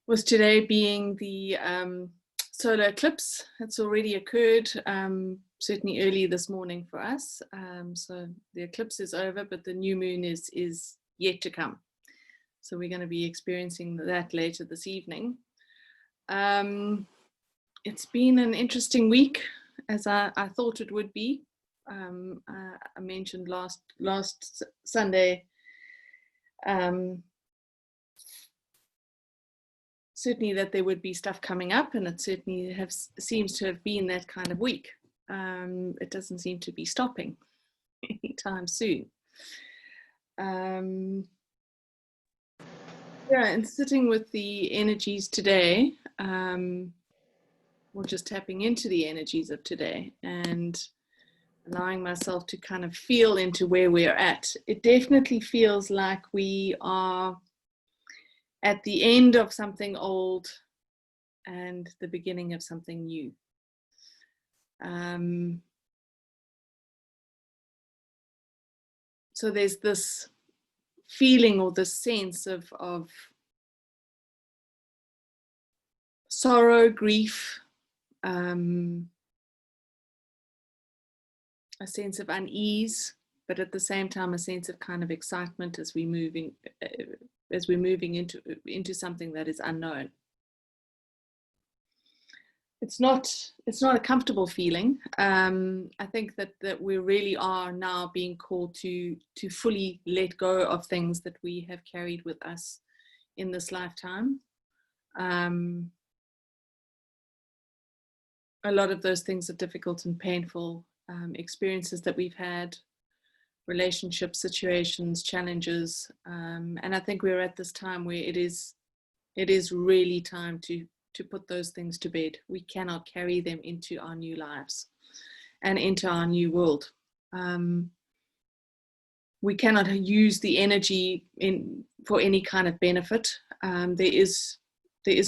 with today being the solar eclipse. It's already occurred, certainly early this morning for us. So the eclipse is over, but the new moon is yet to come. So we're going to be experiencing that later this evening. It's been an interesting week, as I thought it would be. I mentioned last Sunday, certainly that there would be stuff coming up, and it certainly seems to have been that kind of week. It doesn't seem to be stopping anytime soon. Yeah, and sitting with the energies today, or just tapping into the energies of today and allowing myself to kind of feel into where we're at. It definitely feels like we are at the end of something old and the beginning of something new. So there's this feeling or this sense of sorrow, grief, a sense of unease, but at the same time a sense of kind of excitement as we're moving into something that is unknown. It's not a comfortable feeling. I think that we really are now being called to fully let go of things that we have carried with us in this lifetime. A lot of those things are difficult and painful experiences that we've had, relationship situations, challenges, and I think we're at this time where it is really time to put those things to bed. We cannot carry them into our new lives and into our new world. We cannot use the energy for any kind of benefit. There is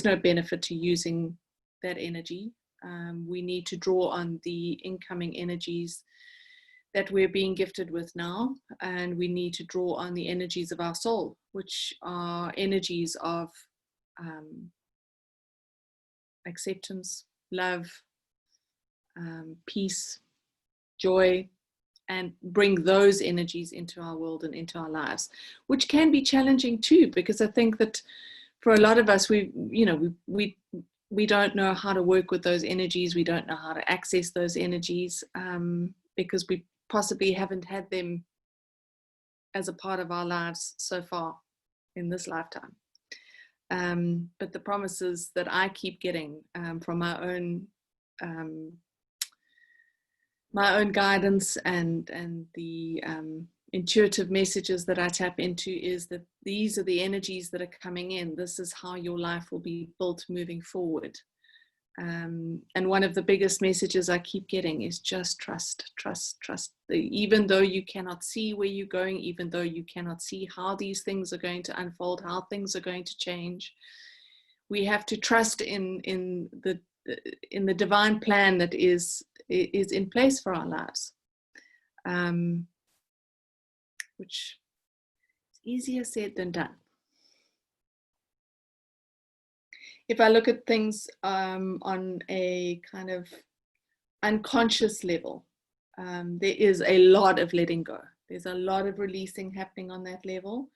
no benefit to using that energy. We need to draw on the incoming energies that we're being gifted with now, and we need to draw on the energies of our soul, which are energies of acceptance, love, peace, joy, and bring those energies into our world and into our lives, which can be challenging too, because I think that for a lot of us, we don't know how to work with those energies. We don't know how to access those energies because we possibly haven't had them as a part of our lives so far in this lifetime. But the promises that I keep getting from my own guidance and the intuitive messages that I tap into is that these are the energies that are coming in. This is how your life will be built moving forward. And one of the biggest messages I keep getting is just trust. Even though you cannot see where you're going, even though you cannot see how these things are going to unfold, how things are going to change, we have to trust in the divine plan that is in place for our lives, which is easier said than done. If I look at things on a kind of unconscious level, there is a lot of letting go. There's a lot of releasing happening on that level.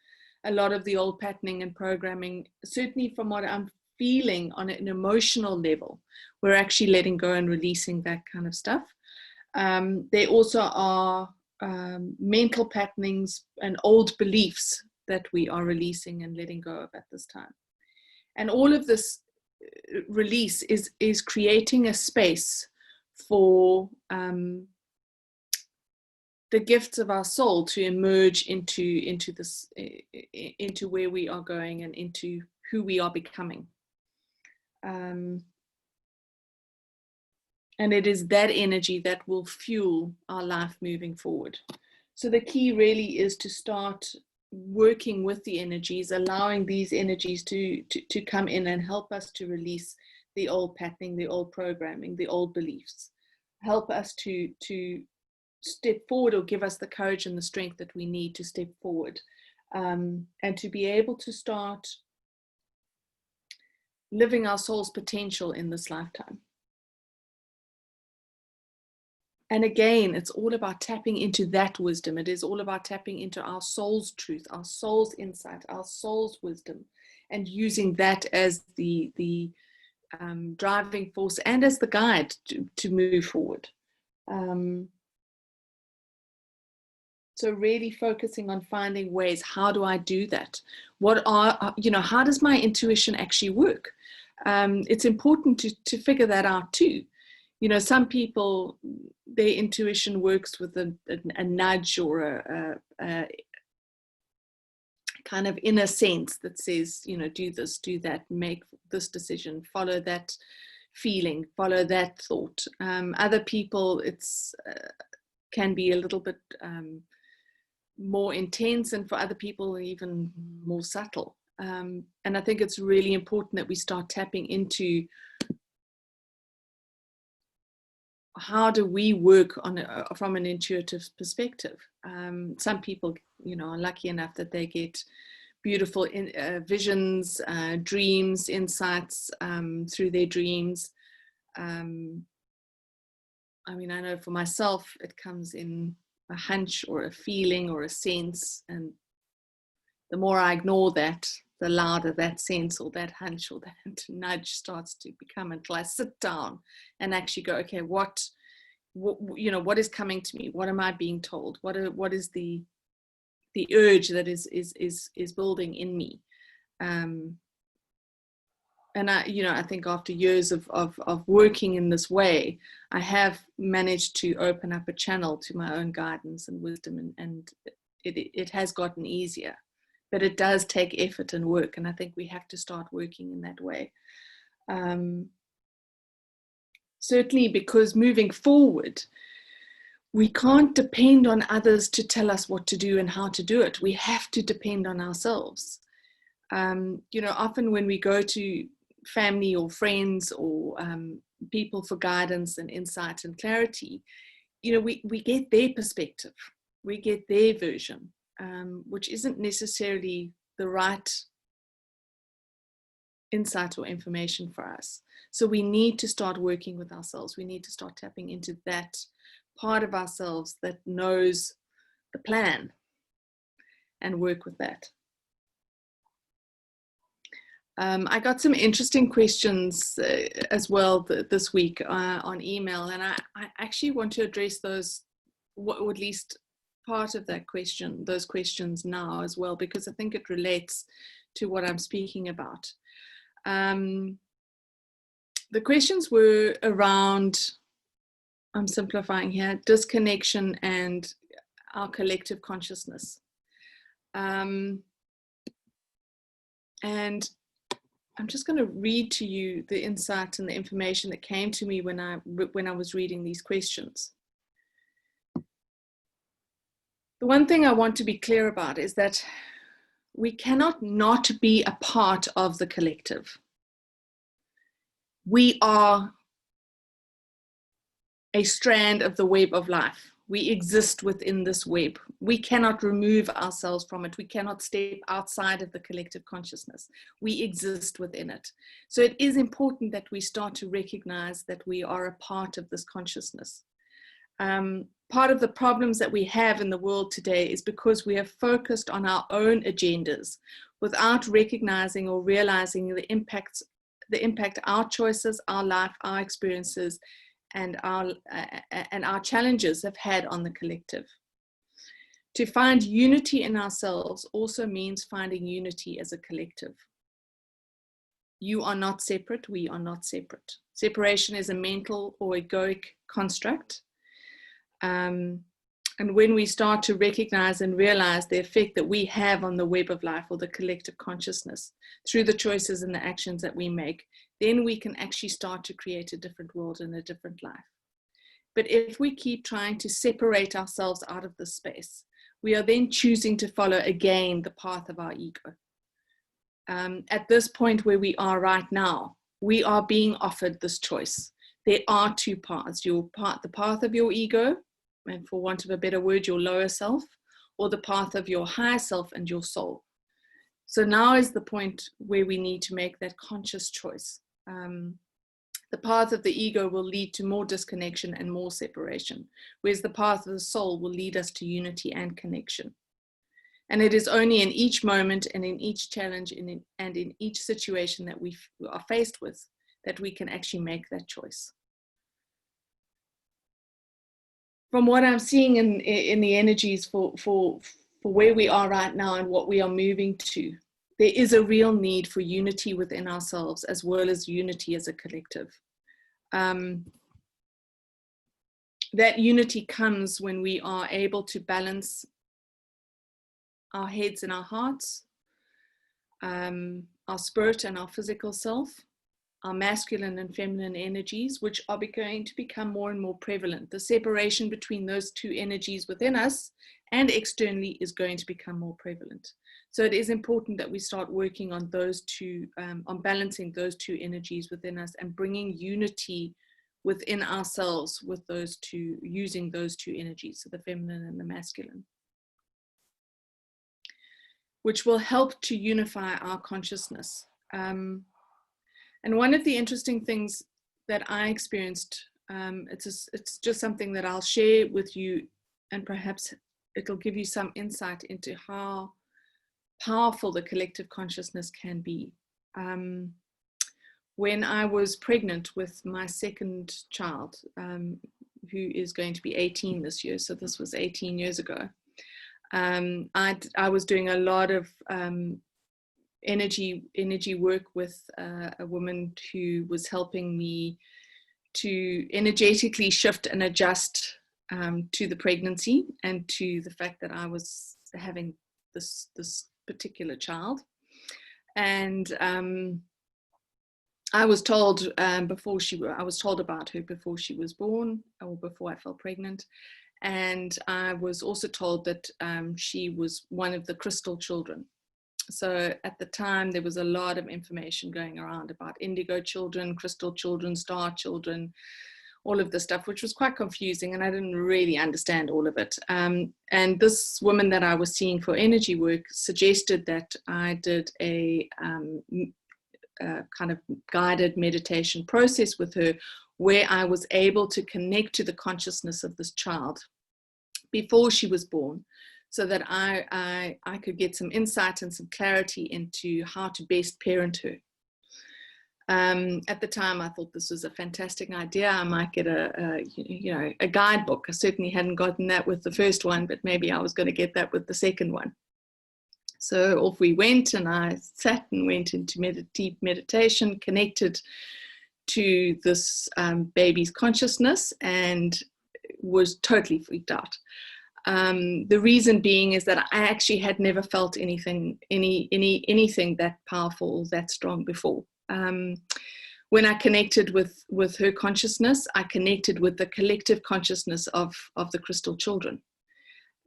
A lot of the old patterning and programming, certainly from what I'm feeling on an emotional level, we're actually letting go and releasing that kind of stuff. There also are mental patternings and old beliefs that we are releasing and letting go of at this time. And all of this release is creating a space for the gifts of our soul to emerge into where we are going and into who we are becoming. And it is that energy that will fuel our life moving forward. So the key really is to start working with the energies, allowing these energies to come in and help us to release the old patterning, the old programming, the old beliefs, help us to step forward, or give us the courage and the strength that we need to step forward, and to be able to start living our soul's potential in this lifetime. And again, it's all about tapping into that wisdom. It is all about tapping into our soul's truth, our soul's insight, our soul's wisdom, and using that as the driving force and as the guide to move forward. So really focusing on finding ways, how do I do that? How does my intuition actually work? It's important to figure that out too. Some people, their intuition works with a nudge or a kind of inner sense that says, do this, do that, make this decision, follow that feeling, follow that thought. Other people, it's can be a little bit more intense, and for other people even more subtle. And I think it's really important that we start tapping into how do we work from an intuitive perspective. Some people, are lucky enough that they get beautiful visions, dreams, insights through their dreams. I know for myself, it comes in a hunch or a feeling or a sense, and the more I ignore that, the louder that sense or that hunch or that nudge starts to become, until I sit down and actually go, okay, what is coming to me? What am I being told? What is the urge that is building in me? And I think after years of working in this way, I have managed to open up a channel to my own guidance and wisdom, and it has gotten easier. But it does take effort and work, and I think we have to start working in that way. Certainly, because moving forward, we can't depend on others to tell us what to do and how to do it. We have to depend on ourselves. Often when we go to family or friends or people for guidance and insight and clarity, we get their perspective, we get their version. Which isn't necessarily the right insight or information for us. So we need to start working with ourselves. We need to start tapping into that part of ourselves that knows the plan and work with that. I got some interesting questions as well this week on email, and I actually want to address those, or at least part of those questions now as well, because I think it relates to what I'm speaking about. The questions were around, I'm simplifying here, disconnection and our collective consciousness. And I'm just going to read to you the insight and the information that came to me when I was reading these questions. The one thing I want to be clear about is that we cannot not be a part of the collective. We are a strand of the web of life. We exist within this web. We cannot remove ourselves from it. We cannot step outside of the collective consciousness. We exist within it. So it is important that we start to recognize that we are a part of this consciousness. Part of the problems that we have in the world today is because we are focused on our own agendas without recognizing or realizing the impact our choices, our life, our experiences, and our challenges have had on the collective. To find unity in ourselves also means finding unity as a collective. You are not separate, we are not separate. Separation is a mental or egoic construct. And when we start to recognize and realize the effect that we have on the web of life or the collective consciousness through the choices and the actions that we make, then we can actually start to create a different world and a different life. But if we keep trying to separate ourselves out of this space, we are then choosing to follow again the path of our ego. At this point where we are right now, we are being offered this choice. There are two paths, the path of your ego, and for want of a better word, your lower self, or the path of your higher self and your soul. So now is the point where we need to make that conscious choice. The path of the ego will lead to more disconnection and more separation, whereas the path of the soul will lead us to unity and connection. And it is only in each moment and in each challenge and in each situation that we are faced with that we can actually make that choice. From what I'm seeing in the energies for where we are right now and what we are moving to, there is a real need for unity within ourselves as well as unity as a collective. That unity comes when we are able to balance our heads and our hearts, our spirit and our physical self, our masculine and feminine energies, which are going to become more and more prevalent. The separation between those two energies within us and externally is going to become more prevalent. So it is important that we start working on those two, on balancing those two energies within us and bringing unity within ourselves with those two, using those two energies, so the feminine and the masculine, which will help to unify our consciousness. And one of the interesting things that I experienced, it's just something that I'll share with you, and perhaps it'll give you some insight into how powerful the collective consciousness can be. When I was pregnant with my second child, who is going to be 18 this year, so this was 18 years ago, I was doing a lot of energy work with a woman who was helping me to energetically shift and adjust to the pregnancy and to the fact that I was having this particular child. And I was told I was told about her before she was born, or before I fell pregnant. And I was also told that she was one of the crystal children. So at the time, there was a lot of information going around about indigo children, crystal children, star children, all of this stuff, which was quite confusing, and I didn't really understand all of it. And this woman that I was seeing for energy work suggested that I did a kind of guided meditation process with her, where I was able to connect to the consciousness of this child before she was born, so that I could get some insight and some clarity into how to best parent her. At the time, I thought this was a fantastic idea. I might get a guidebook. I certainly hadn't gotten that with the first one, but maybe I was going to get that with the second one. So off we went, and I sat and went into deep meditation, connected to this baby's consciousness, and was totally freaked out. The reason being is that I actually had never felt anything that powerful, that strong before. When I connected with her consciousness, I connected with the collective consciousness of the crystal children.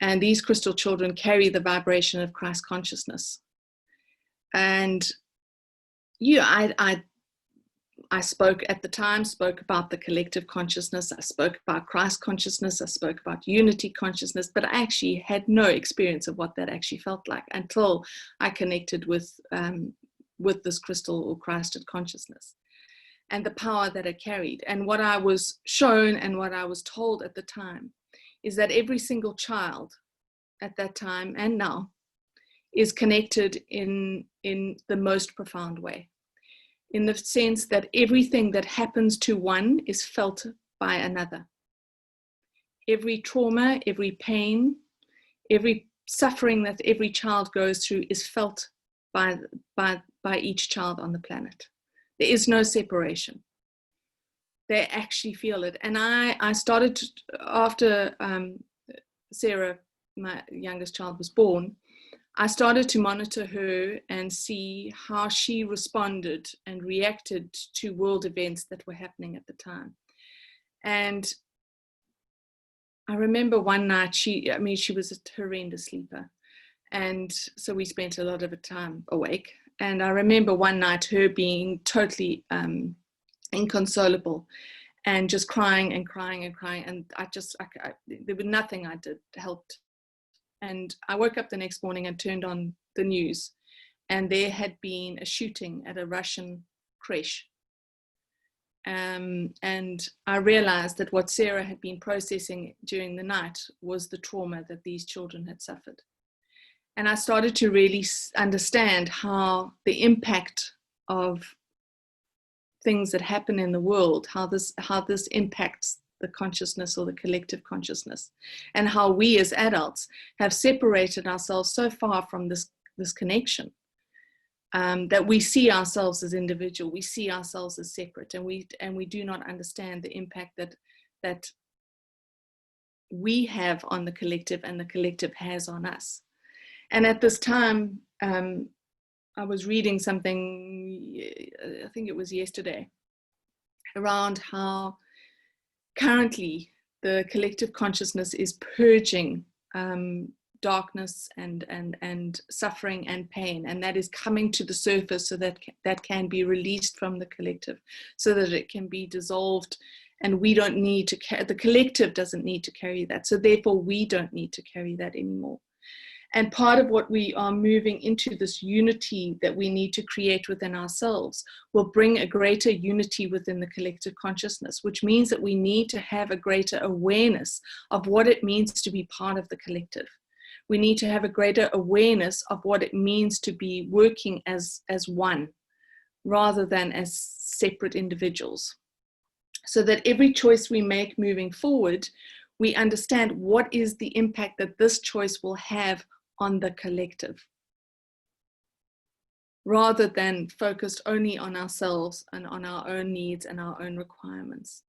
And these crystal children carry the vibration of Christ consciousness. And I spoke at the time, spoke about the collective consciousness. I spoke about Christ consciousness. I spoke about unity consciousness, but I actually had no experience of what that actually felt like until I connected with this crystal or Christed consciousness and the power that it carried. And what I was shown and what I was told at the time is that every single child at that time and now is connected in the most profound way, in the sense that everything that happens to one is felt by another. Every trauma, every pain, every suffering that every child goes through is felt by each child on the planet. There is no separation. They actually feel it. And I started to, after Sarah, my youngest child, was born, I started to monitor her and see how she responded and reacted to world events that were happening at the time. And I remember one night, she was a horrendous sleeper. And so we spent a lot of the time awake. And I remember one night her being totally inconsolable and just crying and crying and crying. And there was nothing I did to help. And I woke up the next morning and turned on the news. and there had been a shooting at a Russian creche. And I realized that what Sarah had been processing during the night was the trauma that these children had suffered. And I started to really understand how the impact of things that happen in the world, how this impacts the consciousness or the collective consciousness, and how we as adults have separated ourselves so far from this connection, that we see ourselves as individual, we see ourselves as separate, and we do not understand the impact that we have on the collective and the collective has on us. And at this time, I was reading something, I think it was yesterday, around how currently the collective consciousness is purging darkness and suffering and pain, and that is coming to the surface so that that can be released from the collective, so that it can be dissolved, and we don't need to carry, the collective doesn't need to carry that, so therefore we don't need to carry that anymore. And part of what we are moving into, this unity that we need to create within ourselves, will bring a greater unity within the collective consciousness, which means that we need to have a greater awareness of what it means to be part of the collective. We need to have a greater awareness of what it means to be working as one, rather than as separate individuals. So that every choice we make moving forward, we understand what is the impact that this choice will have on the collective, rather than focused only on ourselves and on our own needs and our own requirements.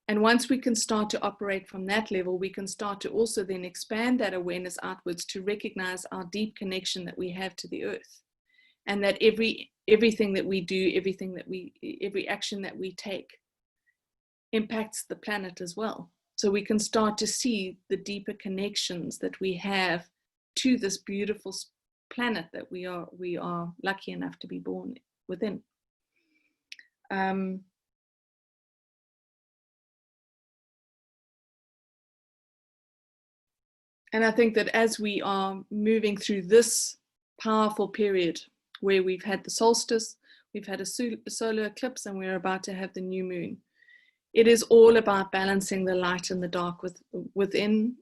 And once we can start to operate from that level, we can start to also then expand that awareness outwards to recognize our deep connection that we have to the earth, and that everything that we do, every action that we take impacts the planet as well. So we can start to see the deeper connections that we have to this beautiful planet that we are lucky enough to be born within. And I think that as we are moving through this powerful period where we've had the solstice, we've had a solar eclipse, and we're about to have the new moon, it is all about balancing the light and the dark within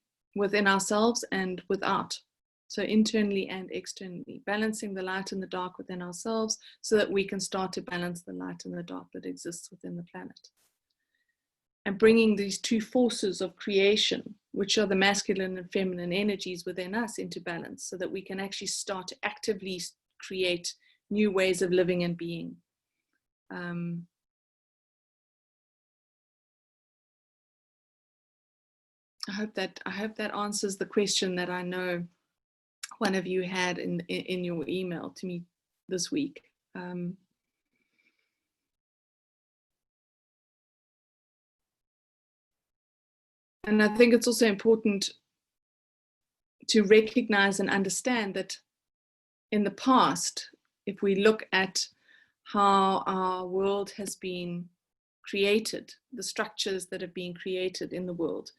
ourselves and without. So internally and externally, balancing the light and the dark within ourselves so that we can start to balance the light and the dark that exists within the planet. And bringing these two forces of creation, which are the masculine and feminine energies within us, into balance, so that we can actually start to actively create new ways of living and being. I hope that answers the question that I know one of you had in your email to me this week. And I think it's also important to recognize and understand that in the past, if we look at how our world has been created, the structures that have been created in the world,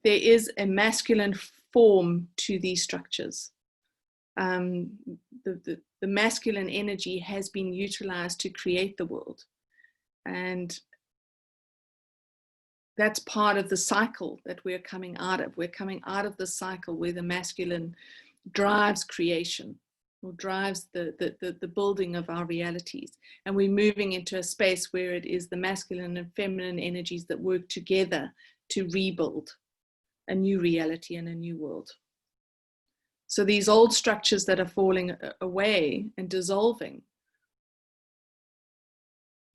there is a masculine form to these structures. The masculine energy has been utilized to create the world, and that's part of the cycle that we're coming out of. We're coming out of the cycle where the masculine drives creation, or drives the building of our realities, and we're moving into a space where it is the masculine and feminine energies that work together to rebuild a new reality and a new world. So these old structures that are falling away and dissolving,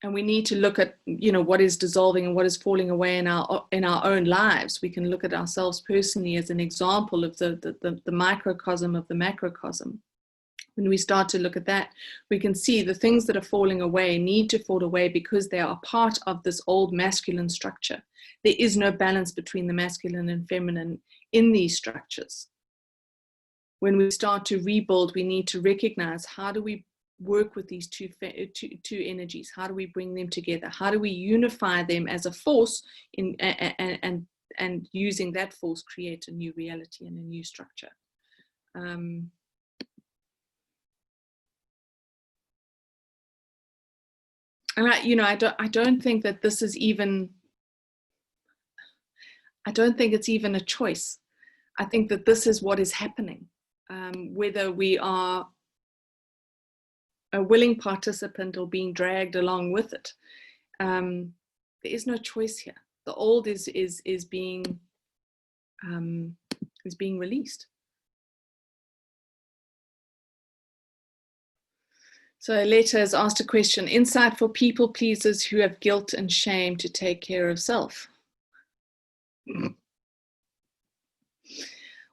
and we need to look at, what is dissolving and what is falling away in our own lives. We can look at ourselves personally as an example of the microcosm of the macrocosm. When we start to look at that, we can see the things that are falling away need to fall away because they are part of this old masculine structure. There is no balance between the masculine and feminine in these structures. When we start to rebuild, we need to recognize, how do we work with these two energies? How do we bring them together? How do we unify them as a force and using that force create a new reality and a new structure? And I don't think that this is even, I don't think it's even a choice. I think that this is what is happening, whether we are a willing participant or being dragged along with it. There is no choice here. The old is being released. So Aleta has asked a question: insight for people pleasers who have guilt and shame to take care of self.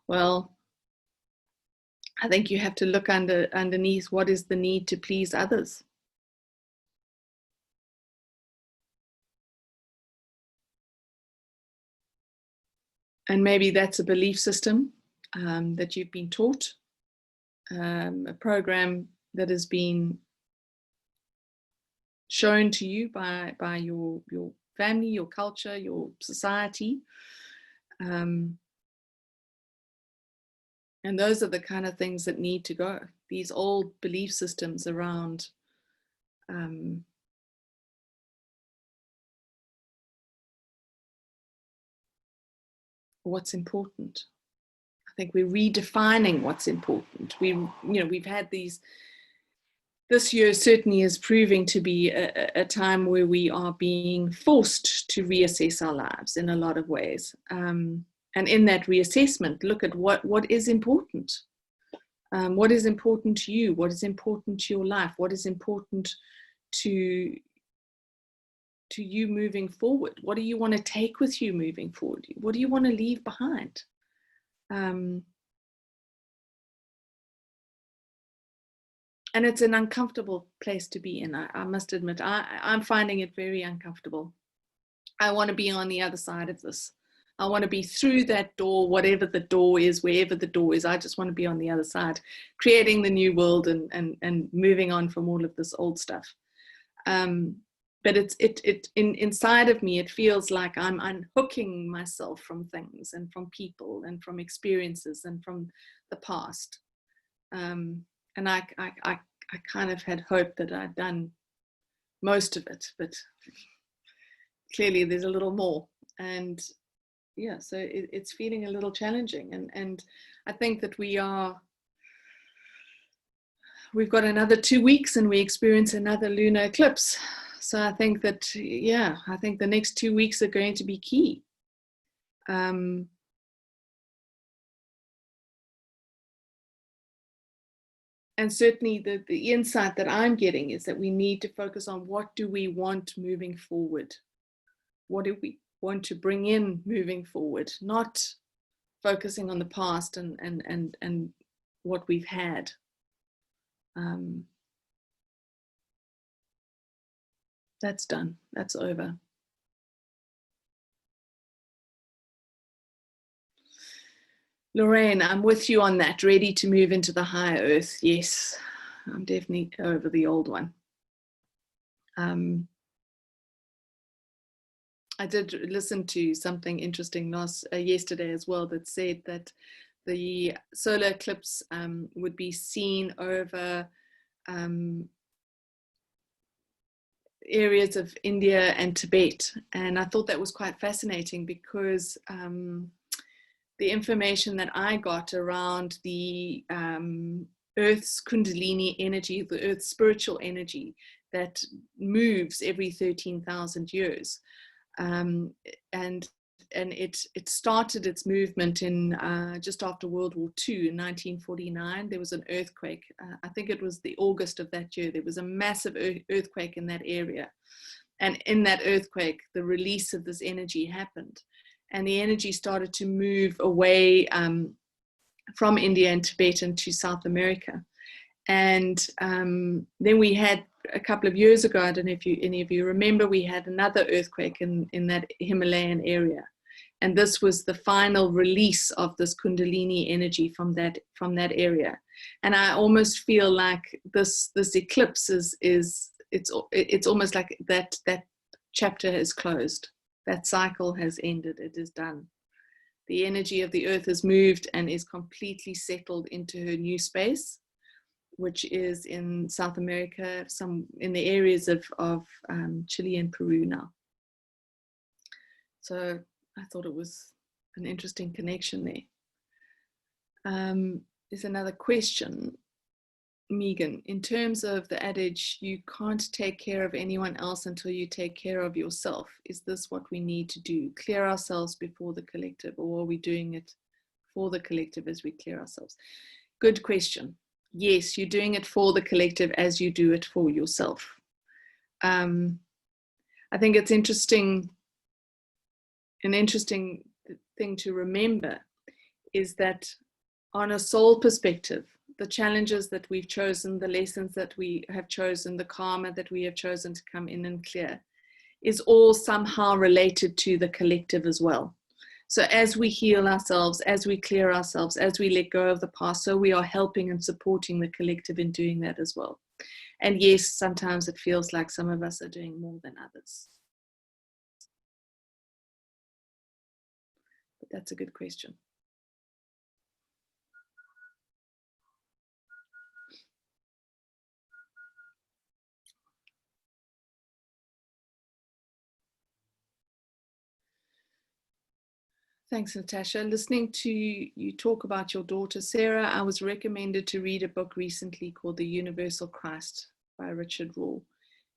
Well, I think you have to look underneath what is the need to please others. And maybe that's a belief system that you've been taught, a program that has been shown to you by your family, your culture, your society. And those are the kind of things that need to go. These old belief systems around what's important. I think we're redefining what's important. We've had these. This year certainly is proving to be a time where we are being forced to reassess our lives in a lot of ways. And in that reassessment, look at what is important. What is important to you? What is important to your life? What is important to you moving forward? What do you want to take with you moving forward? What do you want to leave behind? And it's an uncomfortable place to be in. I must admit, I'm finding it very uncomfortable. I want to be on the other side of this. I want to be through that door, whatever the door is, wherever the door is. I just want to be on the other side, creating the new world and moving on from all of this old stuff. But inside of me, it feels like I'm unhooking myself from things and from people and from experiences and from the past. And I kind of had hoped that I'd done most of it, but clearly there's a little more. And yeah, so it's feeling a little challenging. And I think that we've got another 2 weeks and we experience another lunar eclipse. So I think that, yeah, I think the next 2 weeks are going to be key. And certainly the insight that I'm getting is that we need to focus on what do we want moving forward? What do we want to bring in moving forward? Not focusing on the past and what we've had. That's done. That's over. Lorraine, I'm with you on that. Ready to move into the higher earth. Yes, I'm definitely over the old one. I did listen to something interesting yesterday as well that said that the solar eclipse would be seen over areas of India and Tibet. And I thought that was quite fascinating because the information that I got around the Earth's Kundalini energy, the Earth's spiritual energy that moves every 13,000 years. And it started its movement in just after World War II in 1949. There was an earthquake. I think it was the August of that year. There was a massive earthquake in that area. And in that earthquake, the release of this energy happened. And the energy started to move away from India and Tibet into South America. And then we had a couple of years ago, I don't know if any of you remember, we had another earthquake in that Himalayan area. And this was the final release of this Kundalini energy from that area. And I almost feel like this eclipse it's almost like that chapter has closed. That cycle has ended. It is done. The energy of the earth has moved and is completely settled into her new space, which is in South America, some in the areas of Chile and Peru now. So I thought it was an interesting connection there. There's another question, Megan. In terms of the adage, you can't take care of anyone else until you take care of yourself. Is this what we need to do? Clear ourselves before the collective, or are we doing it for the collective as we clear ourselves? Good question. Yes, you're doing it for the collective as you do it for yourself. I think it's interesting. An interesting thing to remember is that on a soul perspective, the challenges that we've chosen, the lessons that we have chosen, the karma that we have chosen to come in and clear is all somehow related to the collective as well. So as we heal ourselves, as we clear ourselves, as we let go of the past, so we are helping and supporting the collective in doing that as well. And yes, sometimes it feels like some of us are doing more than others. But that's a good question. Thanks, Natasha. Listening to you talk about your daughter, Sarah, I was recommended to read a book recently called The Universal Christ by Richard Rohr.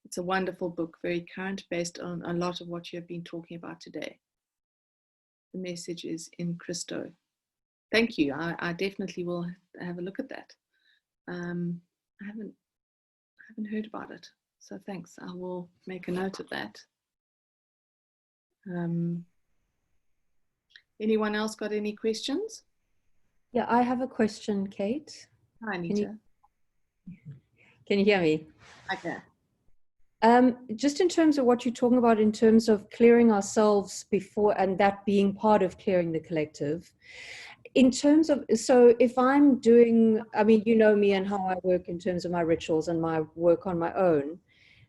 It's a wonderful book, very current, based on a lot of what you have been talking about today. The message is in Christo. Thank you. I definitely will have a look at that. I haven't heard about it, so thanks. I will make a note of that. Anyone else got any questions? Yeah, I have a question, Kate. Hi, Anita. Can you hear me? Okay. Just in terms of what you're talking about, in terms of clearing ourselves before, and that being part of clearing the collective, in terms of, so if I'm doing, I mean, you know me and how I work in terms of my rituals and my work on my own.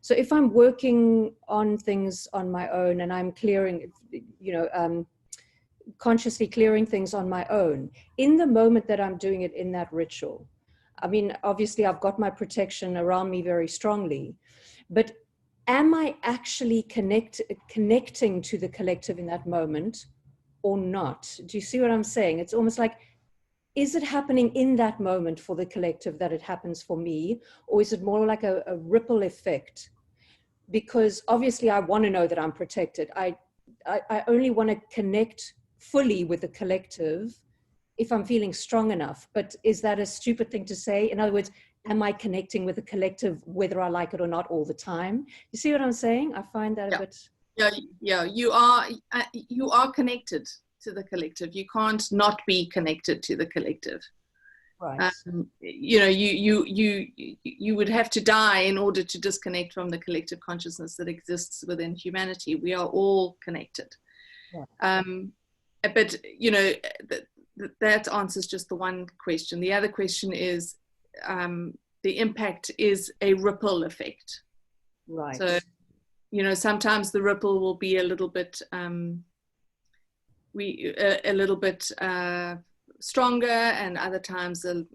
So if I'm working on things on my own and I'm clearing, consciously clearing things on my own, in the moment that I'm doing it in that ritual, I mean, obviously I've got my protection around me very strongly, but am I actually connecting to the collective in that moment or not? Do you see what I'm saying? It's almost like, is it happening in that moment for the collective that it happens for me? Or is it more like a ripple effect? Because obviously I want to know that I'm protected. I only want to connect fully with the collective if I'm feeling strong enough. But is that a stupid thing to say? In other words, am I connecting with the collective whether I like it or not all the time? You see what I'm saying? I find that a bit... Yeah, you are connected to the collective. You can't not be connected to the collective. Right. You would have to die in order to disconnect from the collective consciousness that exists within humanity. We are all connected. Yeah. But that answers just the one question. The other question is the impact is a ripple effect. Right. So, sometimes the ripple will be a little bit stronger, and other times a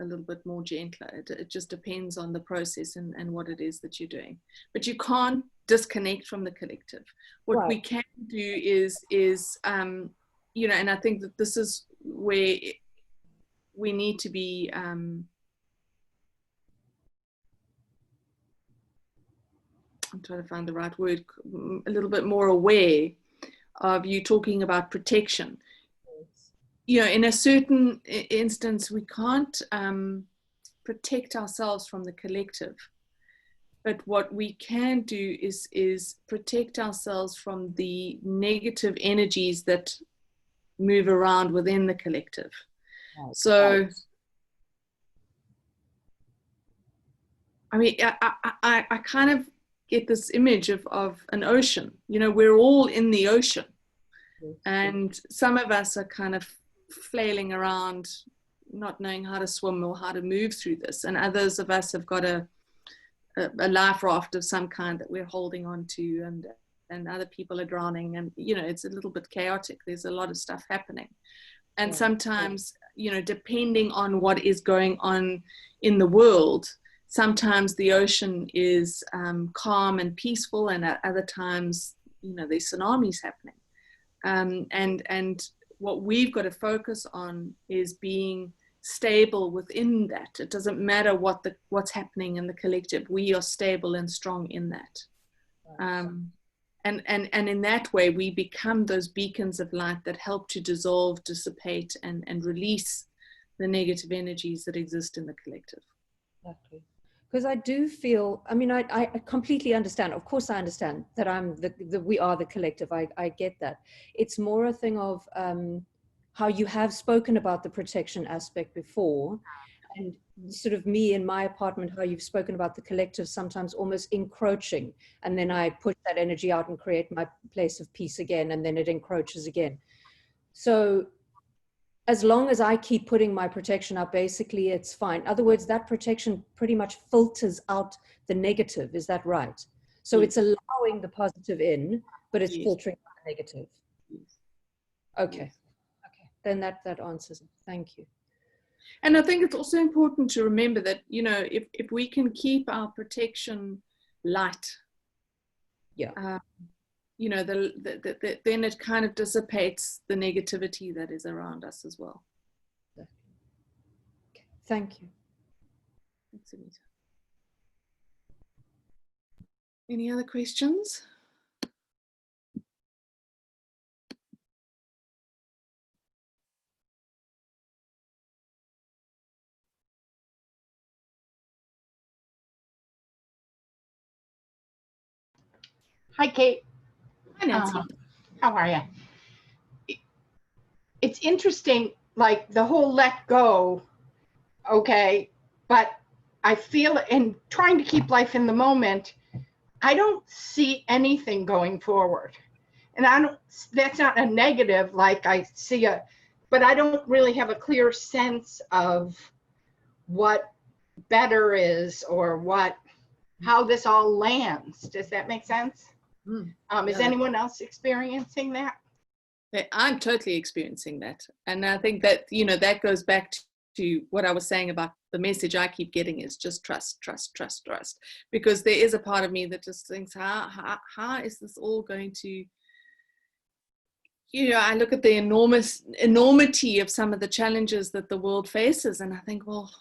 little bit more gentler. It just depends on the process and what it is that you're doing. But you can't disconnect from the collective. What we can do is and I think that this is where we need to be I'm trying to find the right word, a little bit more aware of you talking about protection. In a certain instance, we can't protect ourselves from the collective. But what we can do is protect ourselves from the negative energies that move around within the collective. Right. So, I mean, I kind of get this image of an ocean. We're all in the ocean. And some of us are kind of flailing around, not knowing how to swim or how to move through this. And others of us have got a life raft of some kind that we're holding on to, and other people are drowning. And, it's a little bit chaotic. There's a lot of stuff happening. And sometimes depending on what is going on in the world, sometimes the ocean is calm and peaceful, and at other times, there's tsunamis happening. And what we've got to focus on is being stable within that. It doesn't matter what's happening in the collective. We are stable and strong in that. And in that way, we become those beacons of light that help to dissolve, dissipate, and release the negative energies that exist in the collective. Exactly. Because I do feel, I mean, I completely understand. Of course, I understand that we are the collective. I get that. It's more a thing of how you have spoken about the protection aspect before, and sort of me in my apartment, how you've spoken about the collective sometimes almost encroaching, and then I push that energy out and create my place of peace again, and then it encroaches again. So as long as I keep putting my protection up, basically it's fine. In other words, that protection pretty much filters out the negative. Is that right? So Yes. it's allowing the positive in, but it's Yes. filtering out the negative. Yes. Okay. Yes. Okay. Then that answers it. Thank you. And I think it's also important to remember that, if we can keep our protection light, Yeah. then it kind of dissipates the negativity that is around us as well. Okay. Thank you. Thanks, Anita. Any other questions? Hi, Kate. Hi, Nancy. How are you? It's interesting, like the whole let go, okay, but I feel in trying to keep life in the moment, I don't see anything going forward. And that's not a negative, like I see but I don't really have a clear sense of what better is or how this all lands. Does that make sense? Is anyone else experiencing that? I'm totally experiencing that. And I think that, that goes back to what I was saying about the message I keep getting is just trust, trust, trust, trust. Because there is a part of me that just thinks, how is this all going to, I look at the enormity of some of the challenges that the world faces, and I think, well,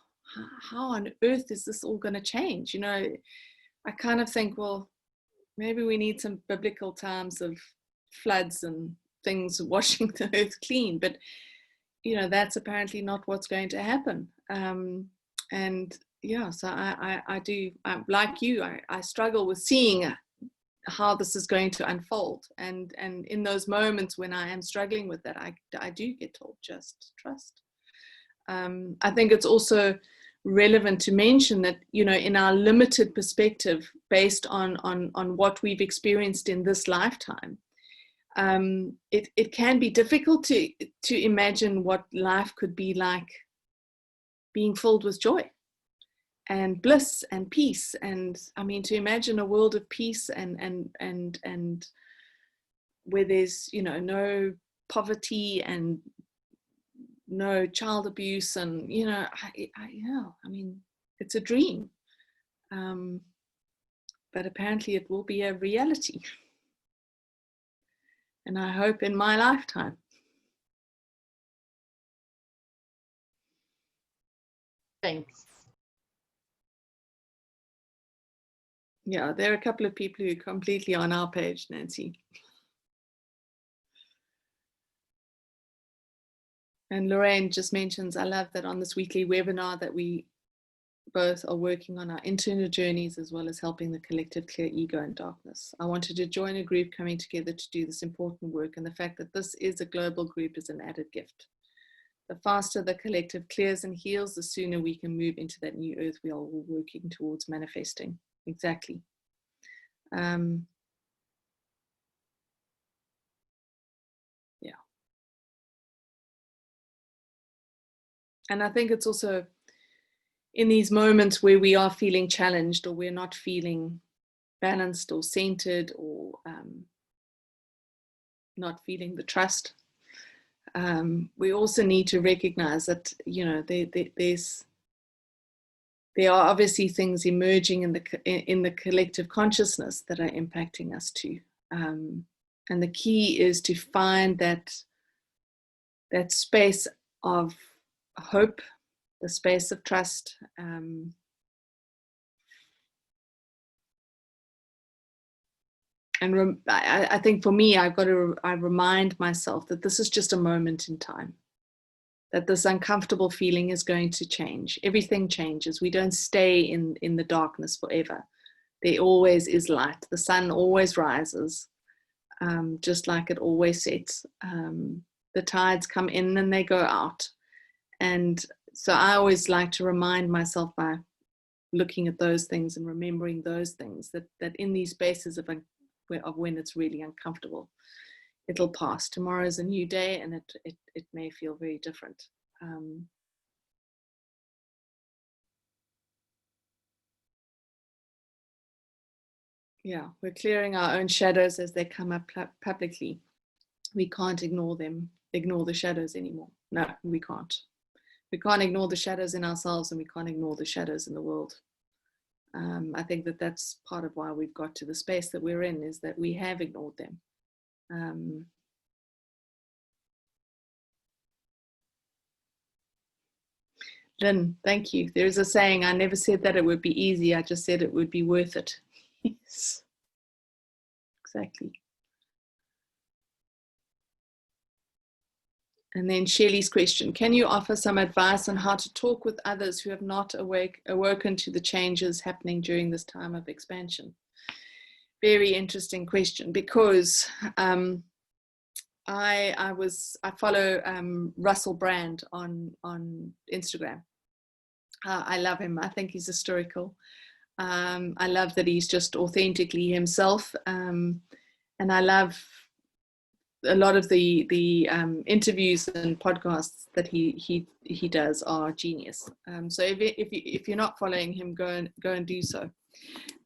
how on earth is this all going to change? I kind of think, well, maybe we need some biblical times of floods and things washing the earth clean, but that's apparently not what's going to happen. And yeah, so I do, like you, I struggle with seeing how this is going to unfold, and in those moments when I am struggling with that, I do get told just trust. I think it's also relevant to mention that, in our limited perspective, based on what we've experienced in this lifetime, it can be difficult to imagine what life could be like being filled with joy and bliss and peace. And I mean, to imagine a world of peace and where there's, no poverty and no child abuse, and I mean, it's a dream, but apparently it will be a reality, and I hope in my lifetime. Thanks. Yeah, there are a couple of people who are completely on our page, Nancy. And Lorraine just mentions, I love that on this weekly webinar that we both are working on our internal journeys as well as helping the collective clear ego and darkness. I wanted to join a group coming together to do this important work, and the fact that this is a global group is an added gift. The faster the collective clears and heals, the sooner we can move into that new earth we are all working towards manifesting. Exactly. Yeah. And I think it's also in these moments where we are feeling challenged, or we're not feeling balanced or centered, or not feeling the trust, we also need to recognize that, you know, there are obviously things emerging in the collective consciousness that are impacting us too. And the key is to find that space of hope, the space of trust, and I think for me, I remind myself that this is just a moment in time, that this uncomfortable feeling is going to change. Everything changes. We don't stay in the darkness forever. There always is light. The sun always rises, just like it always sets. The tides come in and they go out. And so I always like to remind myself by looking at those things and remembering those things, that in these spaces of when it's really uncomfortable, it'll pass. Tomorrow is a new day, and it may feel very different. Yeah, we're clearing our own shadows as they come up publicly. We can't ignore the shadows anymore. No, we can't. We can't ignore the shadows in ourselves, and we can't ignore the shadows in the world. I think that's part of why we've got to the space that we're in, is that we have ignored them. Lynn, thank you. There's a saying, I never said that it would be easy, I just said it would be worth it. Yes, exactly. And then Shelley's question, can you offer some advice on how to talk with others who have not awoken to the changes happening during this time of expansion? Very interesting question, because I follow Russell Brand on Instagram. I love him. I think he's historical. I love that he's just authentically himself, and I love a lot of the interviews and podcasts that he does are genius. So if you're not following him, go and do so.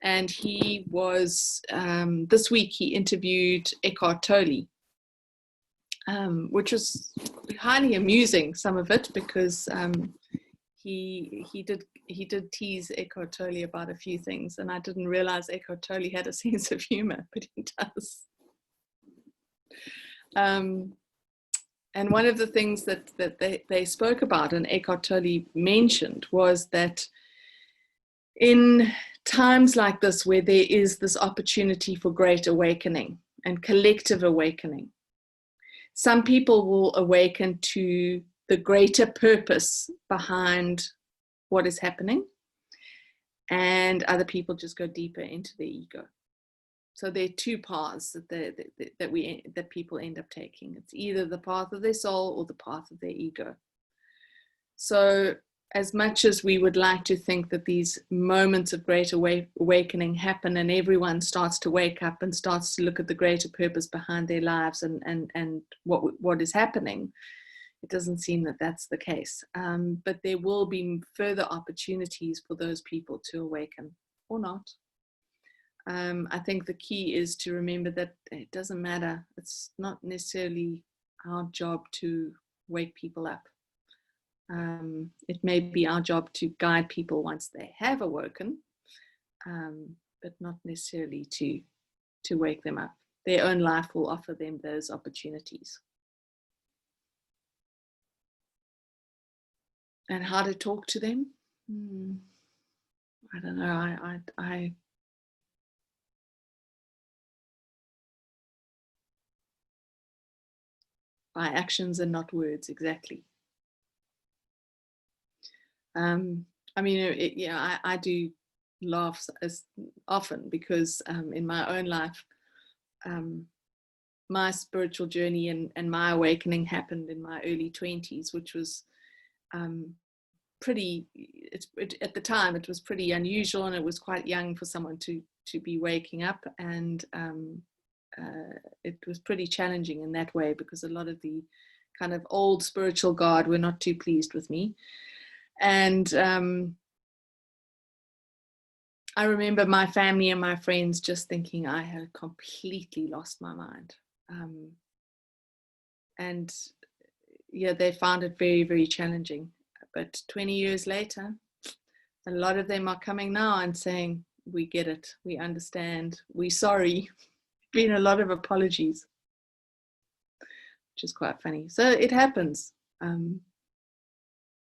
And he was this week he interviewed Eckhart Tolle, which was highly amusing, some of it, because he did tease Eckhart Tolle about a few things, and I didn't realize Eckhart Tolle had a sense of humor, but he does. And one of the things that they spoke about, and Eckhart Tolle mentioned, was that in times like this, where there is this opportunity for great awakening and collective awakening, some people will awaken to the greater purpose behind what is happening, and other people just go deeper into their ego. So there are two paths that people end up taking. It's either the path of their soul or the path of their ego. So as much as we would like to think that these moments of great awakening happen and everyone starts to wake up and starts to look at the greater purpose behind their lives and what is happening, it doesn't seem that that's the case. But there will be further opportunities for those people to awaken, or not. I think the key is to remember that it doesn't matter. It's not necessarily our job to wake people up. It may be our job to guide people once they have awoken, but not necessarily to wake them up. Their own life will offer them those opportunities. And how to talk to them? I don't know. By actions and not words, exactly. I mean, I do laugh as often because in my own life, my spiritual journey and my awakening happened in my early 20s, which was at the time it was pretty unusual, and it was quite young for someone to be waking up, and it was pretty challenging in that way, because a lot of the kind of old spiritual guard were not too pleased with me. And I remember my family and my friends just thinking I had completely lost my mind. And yeah, they found it very, very challenging. But 20 years later, a lot of them are coming now and saying, we get it, we understand, we're sorry. Been a lot of apologies, which is quite funny. So it happens.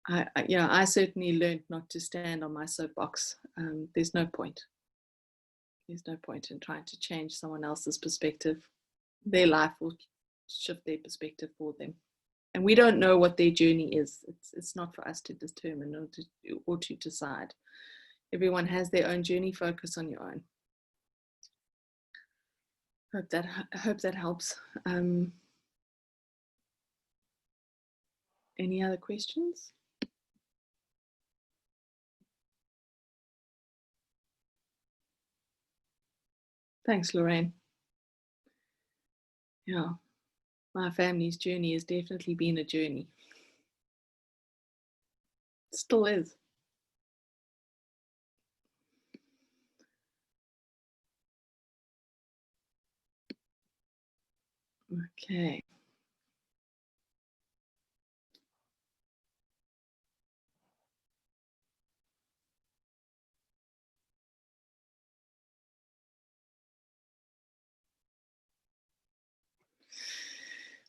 I certainly learned not to stand on my soapbox. There's no point. There's no point in trying to change someone else's perspective. Their life will shift their perspective for them. And we don't know what their journey is. It's not for us to determine or to decide. Everyone has their own journey. Focus on your own. I hope that helps. Any other questions? Thanks, Lorraine. Yeah, my family's journey has definitely been a journey. It still is. Okay.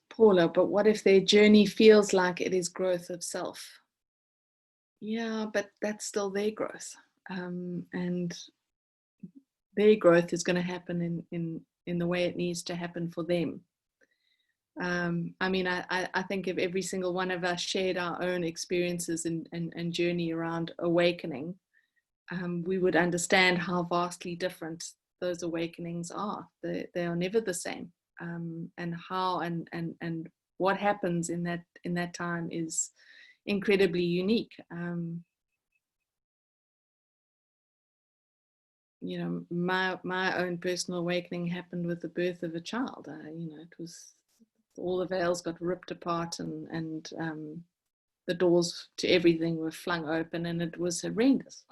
Paula, but what if their journey feels like it is growth of self? Yeah, but that's still their growth. And their growth is going to happen in the way it needs to happen for them. I mean, I think if every single one of us shared our own experiences and journey around awakening, we would understand how vastly different those awakenings are. They are never the same. And how and what happens in that time is incredibly unique. You know, my own personal awakening happened with the birth of a child. You know, it was all the veils got ripped apart and the doors to everything were flung open, and it was horrendous.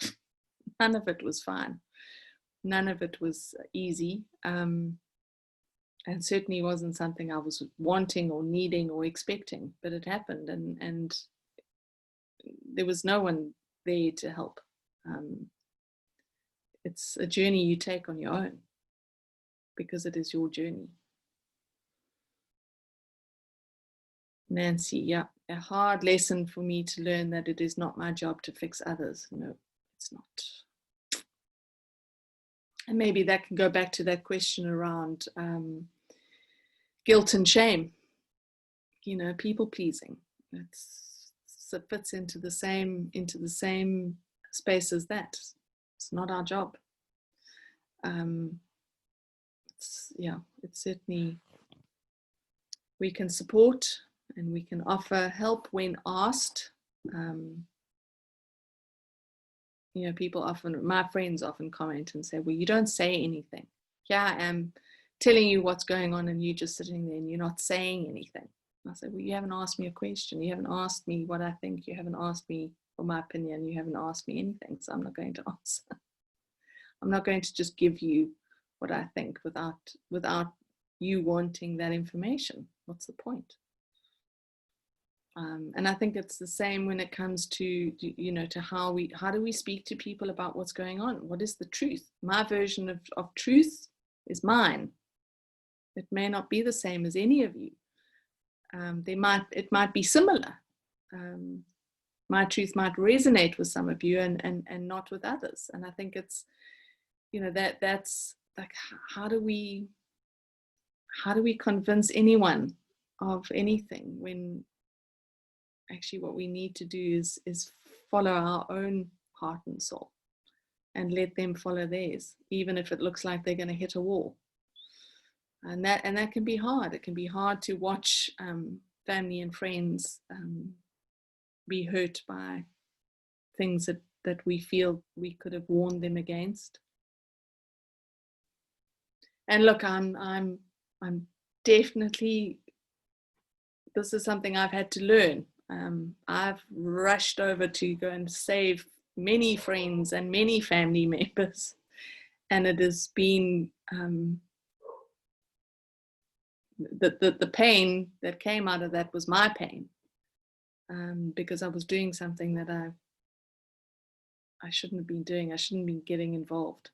None of it was fine. None of it was easy. And certainly wasn't something I was wanting or needing or expecting, but it happened, and there was no one there to help. It's a journey you take on your own because it is your journey. Nancy, yeah, a hard lesson for me to learn that it is not my job to fix others. No, it's not. And maybe that can go back to that question around guilt and shame. You know, people pleasing. It fits into the same space as that. It's not our job. It's certainly, we can support and we can offer help when asked. You know, people often, my friends often comment and say, well, you don't say anything. Here I am telling you what's going on and you just sitting there and you're not saying anything. And I said, well, you haven't asked me a question. You haven't asked me what I think. You haven't asked me for my opinion. You haven't asked me anything. So I'm not going to answer. I'm not going to just give you what I think without you wanting that information. What's the point? And I think it's the same when it comes to, you know, to how do we speak to people about what's going on? What is the truth? My version of truth is mine. It may not be the same as any of you. It might be similar. My truth might resonate with some of you and not with others. And I think it's, you know, that's like, how do we convince anyone of anything when actually what we need to do is follow our own heart and soul and let them follow theirs, even if it looks like they're going to hit a wall. And that can be hard. It can be hard to watch family and friends be hurt by things that we feel we could have warned them against. And look, I'm definitely, this is something I've had to learn. I've rushed over to go and save many friends and many family members, and it has been the pain that came out of that was my pain, because I was doing something that I shouldn't have been doing. I shouldn't have been getting involved.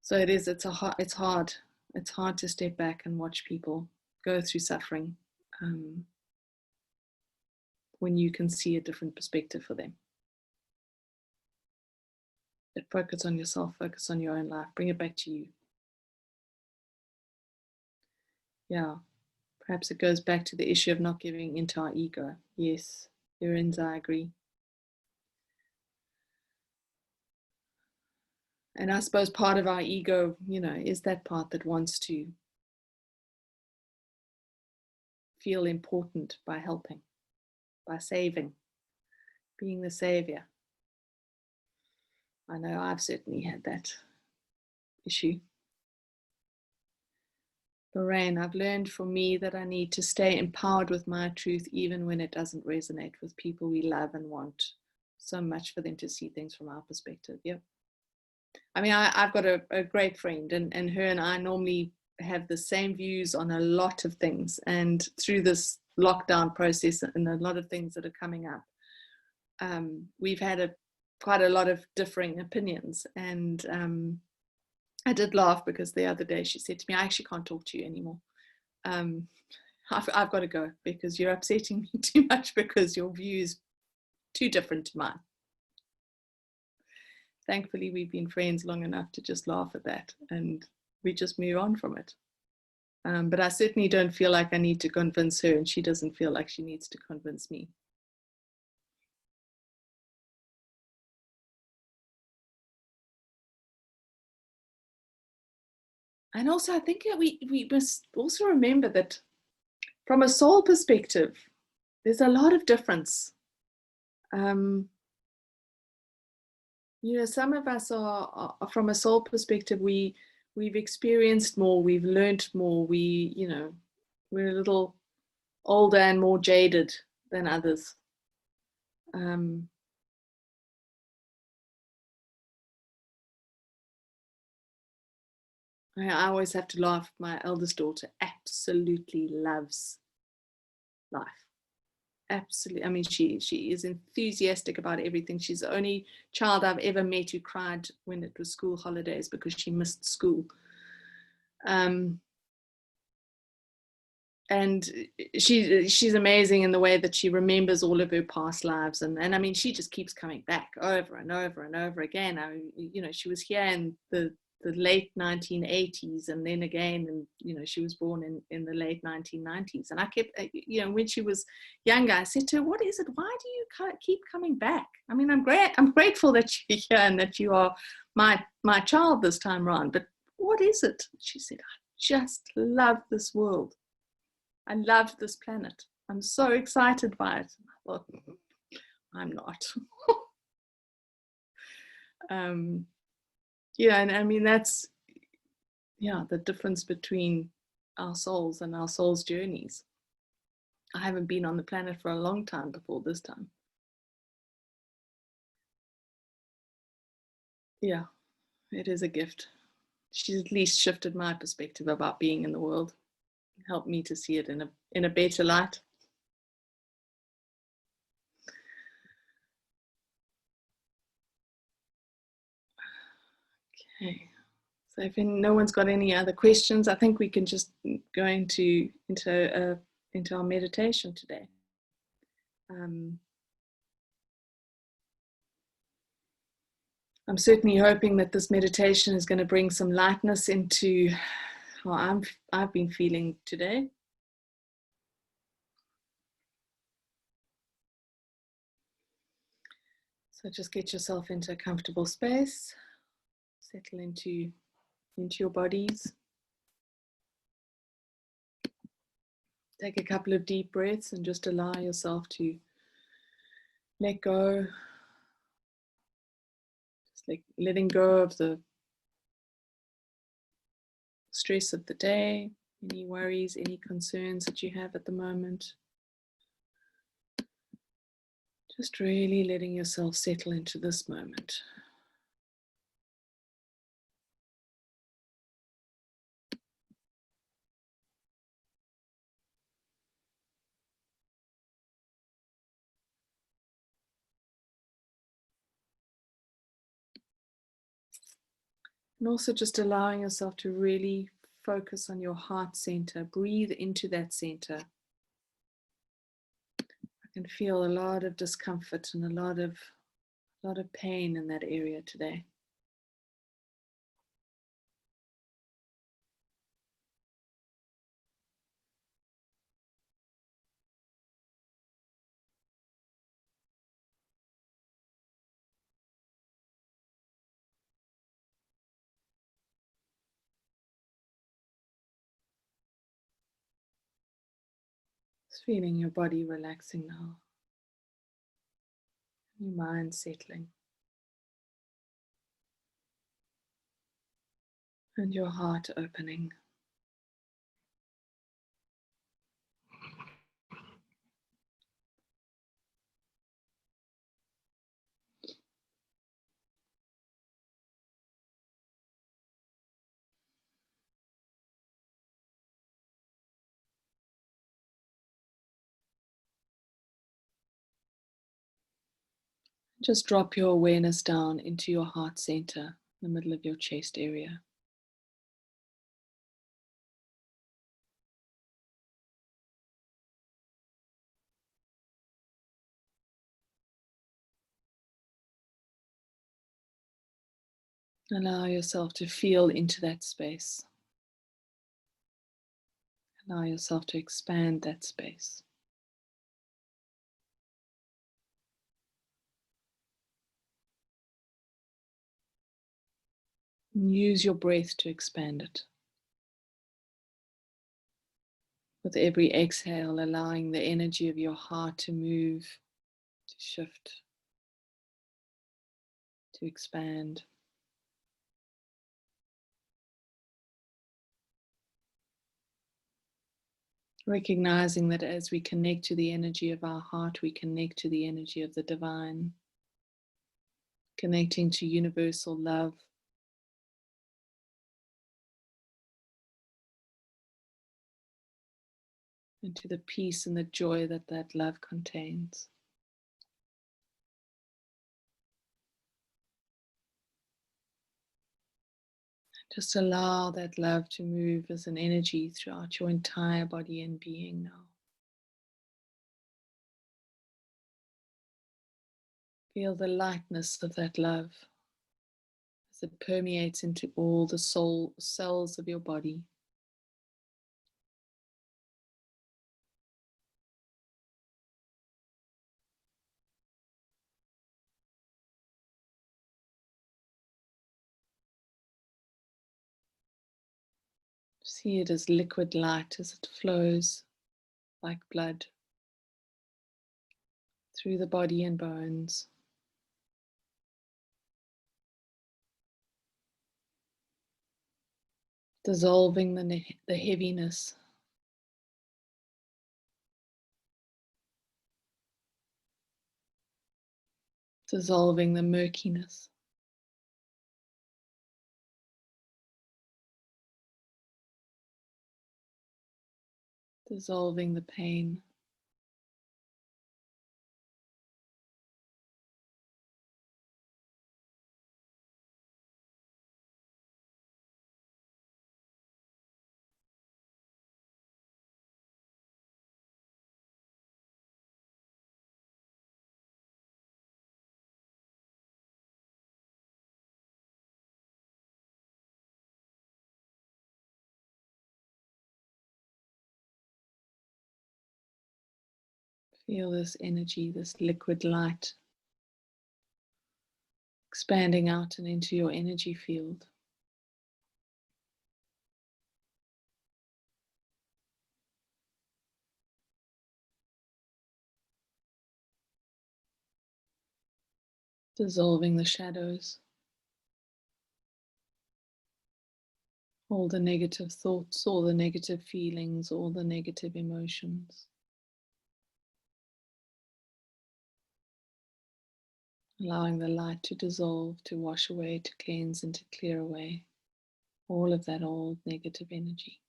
So it's hard. It's hard to step back and watch people go through suffering when you can see a different perspective for them. But focus on yourself, focus on your own life, bring it back to you. Yeah, perhaps it goes back to the issue of not giving into our ego. Yes, Lorenza, I agree. And I suppose part of our ego, is that part that wants to feel important by helping, by saving, being the savior. I know I've certainly had that issue. Lorraine, I've learned for me that I need to stay empowered with my truth even when it doesn't resonate with people we love and want so much for them to see things from our perspective. Yep. I mean, I've got a great friend, and her and I normally have the same views on a lot of things. And through this lockdown process and a lot of things that are coming up, we've had quite a lot of differing opinions. And I did laugh because the other day she said to me, I actually can't talk to you anymore. I've got to go because you're upsetting me too much because your view is too different to mine. Thankfully, we've been friends long enough to just laugh at that and we just move on from it. But I certainly don't feel like I need to convince her, and she doesn't feel like she needs to convince me. And also, I think we must also remember that from a soul perspective, there's a lot of difference. Some of us are from a soul perspective, we've experienced more, we've learned more, we're a little older and more jaded than others. I always have to laugh. My eldest daughter absolutely loves life. Absolutely. I mean, she is enthusiastic about everything. She's the only child I've ever met who cried when it was school holidays because she missed school. And she's amazing in the way that she remembers all of her past lives, and I mean, she just keeps coming back over and over and over again. She was here in the late 1980s, and then again, and she was born in the late 1990s. And I kept, when she was younger, I said to her, "What is it? Why do you keep coming back? I mean, I'm grateful that you're here and that you are my child this time around, but what is it?" She said, "I just love this world. I love this planet. I'm so excited by it." I thought, I'm not. And I mean, that's, the difference between our souls and our souls' journeys. I haven't been on the planet for a long time before this time. Yeah, it is a gift. She's at least shifted my perspective about being in the world, helped me to see it in a better light. Okay. So if no one's got any other questions, I think we can just go into our meditation today. I'm certainly hoping that this meditation is going to bring some lightness into how I've been feeling today. So just get yourself into a comfortable space, settle into your bodies. Take a couple of deep breaths and just allow yourself to let go. Just like letting go of the stress of the day, any worries, any concerns that you have at the moment. Just really letting yourself settle into this moment. And also just allowing yourself to really focus on your heart center. Breathe into that center. I can feel a lot of discomfort and a lot of pain in that area today. Just feeling your body relaxing now. Your mind settling. And your heart opening. Just drop your awareness down into your heart center, in the middle of your chest area. Allow yourself to feel into that space. Allow yourself to expand that space. And use your breath to expand it. With every exhale, allowing the energy of your heart to move, to shift, to expand. Recognizing that as we connect to the energy of our heart, we connect to the energy of the divine, connecting to universal love. And to the peace and the joy that that love contains. Just allow that love to move as an energy throughout your entire body and being now. Feel the lightness of that love as it permeates into all the soul cells of your body. See it as liquid light as it flows like blood through the body and bones. Dissolving the heaviness. Dissolving the murkiness. Dissolving the pain. Feel this energy, this liquid light, expanding out and into your energy field. Dissolving the shadows, all the negative thoughts, all the negative feelings, all the negative emotions. Allowing the light to dissolve, to wash away, to cleanse and to clear away all of that old negative energy.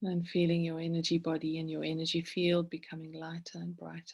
And feeling your energy body and your energy field becoming lighter and brighter.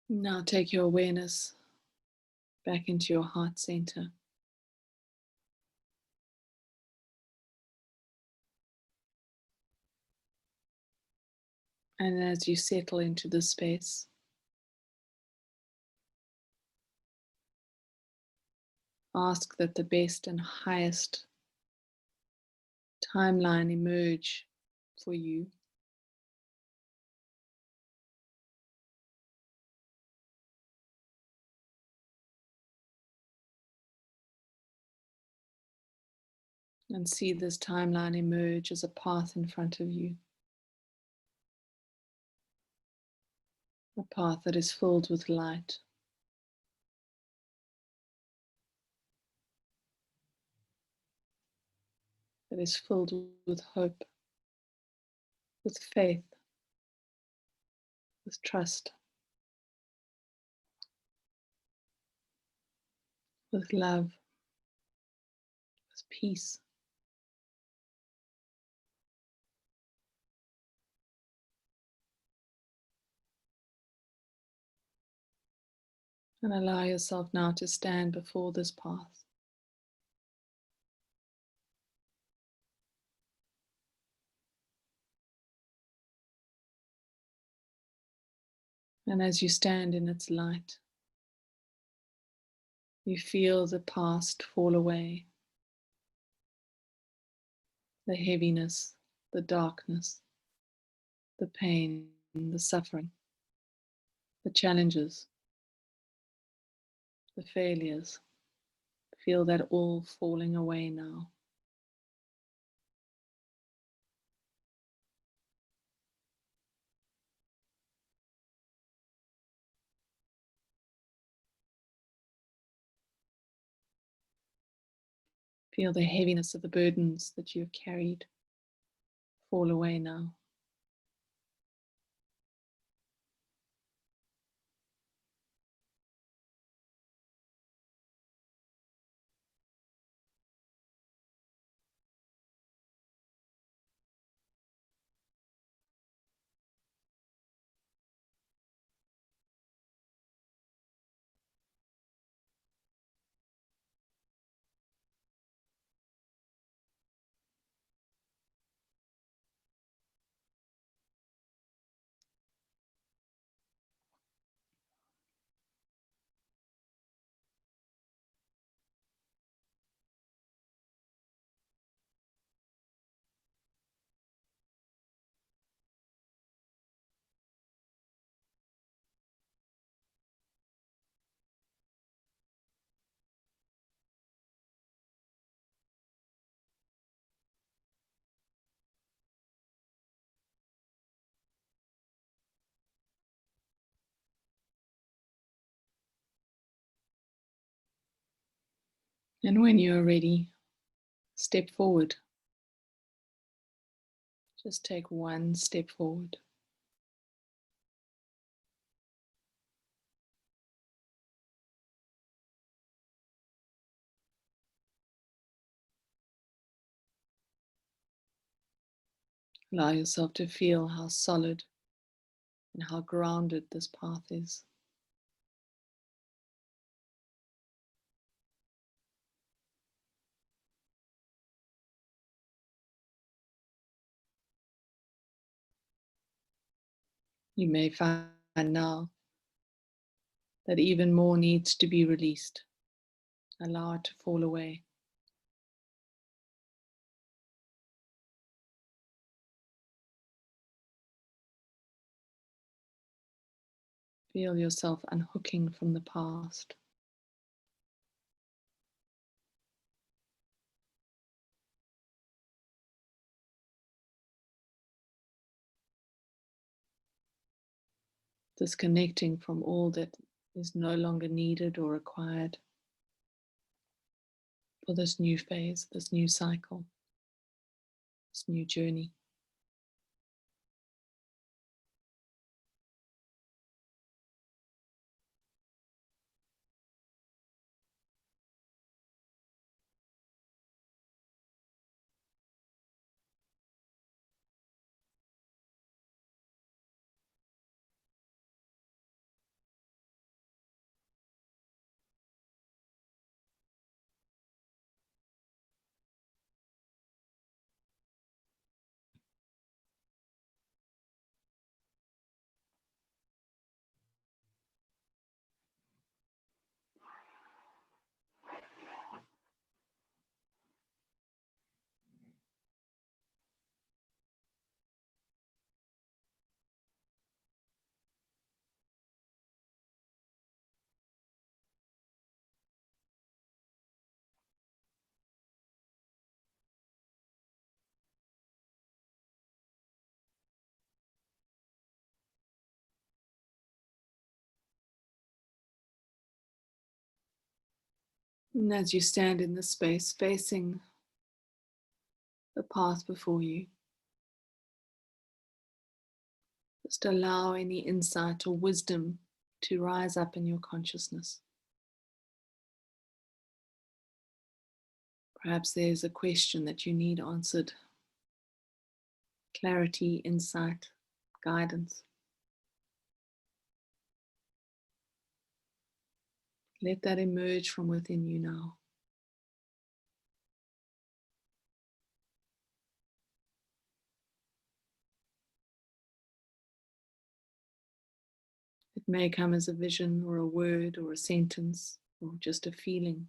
Now take your awareness back into your heart center. And as you settle into this space, ask that the best and highest timeline emerge for you. And see this timeline emerge as a path in front of you. A path that is filled with light. That is filled with hope, with faith, with trust, with love, with peace. And allow yourself now to stand before this path. And as you stand in its light, you feel the past fall away, the heaviness, the darkness, the pain, the suffering, the challenges, the failures. Feel that all falling away now. Feel the heaviness of the burdens that you have carried fall away now. And when you are ready, step forward. Just take one step forward. Allow yourself to feel how solid and how grounded this path is. You may find now that even more needs to be released. Allow it to fall away. Feel yourself unhooking from the past. Disconnecting from all that is no longer needed or required for this new phase, this new cycle, this new journey. And as you stand in the space facing the path before you, just allow any insight or wisdom to rise up in your consciousness. Perhaps there's a question that you need answered. Clarity, insight, guidance. Let that emerge from within you now. It may come as a vision or a word or a sentence or just a feeling.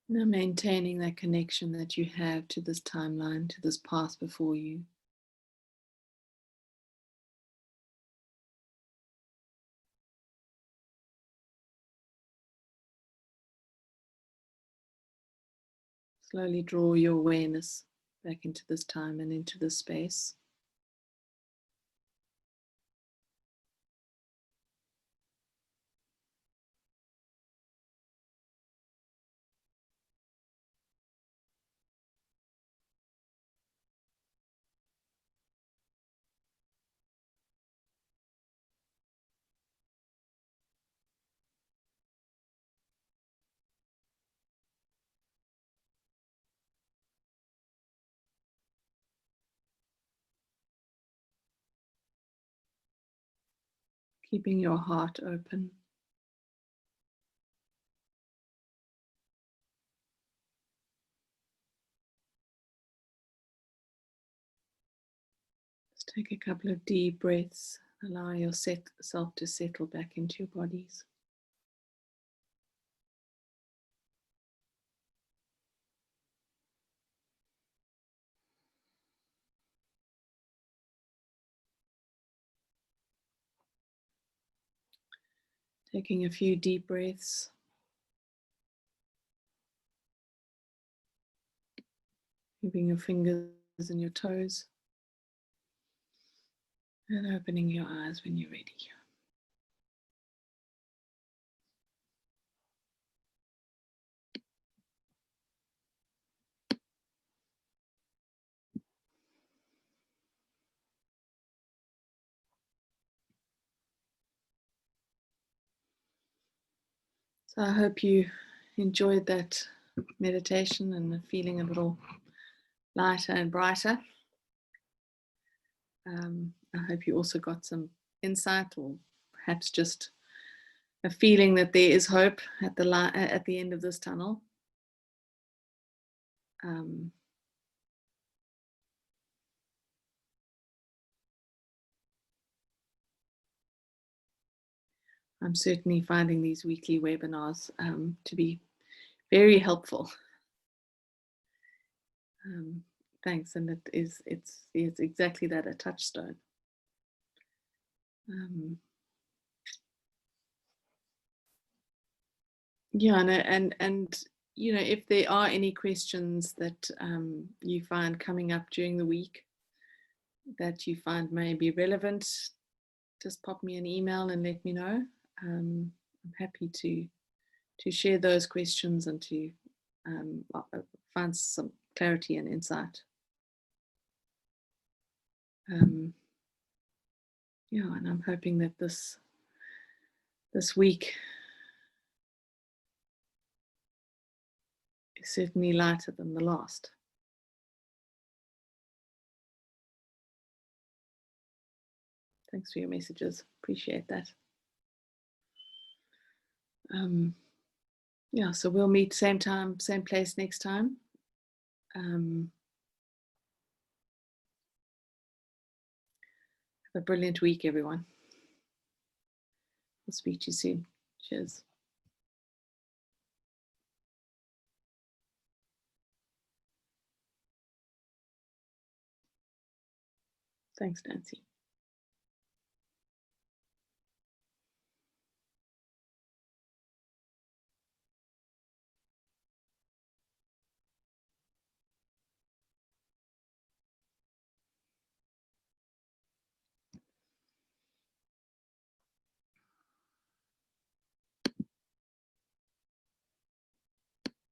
Now maintaining that connection that you have to this timeline, to this path before you. Slowly draw your awareness back into this time and into this space. Keeping your heart open. Just take a couple of deep breaths. Allow yourself to settle back into your bodies. Taking a few deep breaths. Moving your fingers and your toes. And opening your eyes when you're ready. So I hope you enjoyed that meditation and feeling a little lighter and brighter. I hope you also got some insight, or perhaps just a feeling that there is hope at the end of this tunnel. I'm certainly finding these weekly webinars to be very helpful. Thanks, and it's exactly that, a touchstone. Yeah, and you know, if there are any questions that you find coming up during the week that you find may be relevant, just pop me an email and let me know. I'm happy to share those questions and to find some clarity and insight. Yeah, and I'm hoping that this week is certainly lighter than the last. Thanks for your messages. Appreciate that. Yeah, so we'll meet same time, same place next time. Have a brilliant week, everyone. I'll speak to you soon. Cheers. Thanks, Nancy.